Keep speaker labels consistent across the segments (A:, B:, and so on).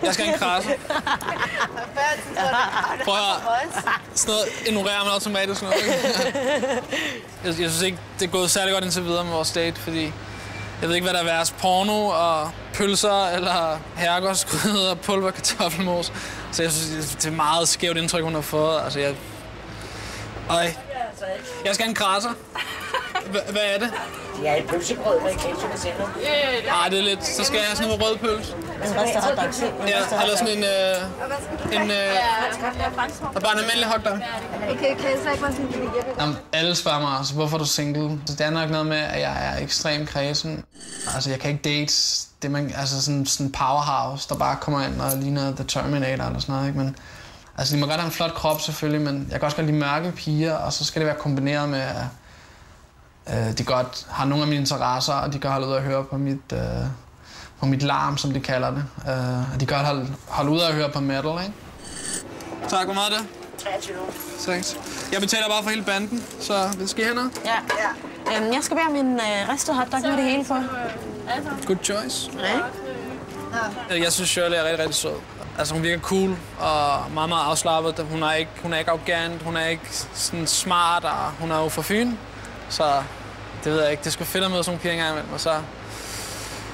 A: Jeg skal have en krasser. Prøv at sådan noget ignorerer man automatisk sådan noget. Jeg synes ikke, det er gået særlig godt indtil videre med vores date, fordi jeg ved ikke, hvad der er værst. Porno og pølser, eller herregårdsgrød og pulverkartoffelmos. Så jeg synes, det er et meget skævt indtryk, hun har fået. Altså, jeg skal have en krasser. Hvad er det?
B: Ja, et pølsebrød med ketchup og sennep.
A: Nej, det er lidt. Så skal jeg have sådan noget rød pølse. Ja, eller sådan bare en almindelig hotdog.
C: Okay, kan jeg så ikke bare sådan en hjemme?
A: Alle spørger mig, altså, hvorfor er du single? Så det er nok noget med, at jeg er ekstremt kredsen. Altså, jeg kan ikke date det, man, altså sådan en powerhouse, der bare kommer ind og ligner The Terminator eller sådan noget, ikke? Men altså, de må godt have en flot krop selvfølgelig, men jeg kan også godt lide mørke piger, og så skal det være kombineret med, at de godt har nogle af mine interesser, og de kan holde ud og høre på mit larm, som de kalder det. Og de kan godt holde ud og høre på metal, ikke? Tak, hvor meget er det?
B: 23.
A: Thanks. Jeg betaler bare for hele banden, så det skal her noget.
D: Ja. Jeg skal bære min ristet hotdog med det hele på.
A: Good choice.
D: Ja.
A: Jeg synes, Shirley er rigtig, rigtig sød. Altså, hun virker cool og meget, meget afslappet. Hun er ikke arrogant, hun er ikke sådan smart, og hun er jo fra Fyn. Så det ved jeg ikke. Det skulle fedt at møde sådan nogle piger engang imellem, og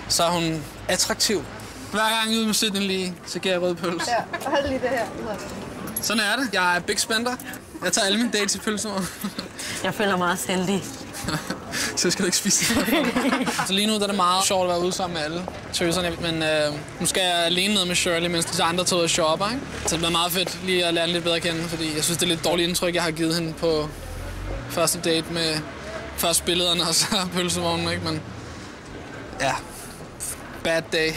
A: så er hun attraktiv. Hver gang ude med Sydney lige, så giver jeg rød pølse.
C: Ja, hold lige det her.
A: Sådan er det. Jeg er big spender. Jeg tager alle mine dates i pølsemor.
D: Jeg føler mig også heldig.
A: Så skal du ikke spise det. Så lige nu der er det meget sjovt at være ude sammen med alle tøserne, men nu skal jeg alene ned med Shirley, mens de andre tager ud og shopper, ikke? Så det bliver meget fedt lige at lære hende lidt bedre at kende, fordi jeg synes, det er lidt dårligt indtryk, jeg har givet hende på første date med først billederne og så pølsevognen, ikke? Men ja, bad day.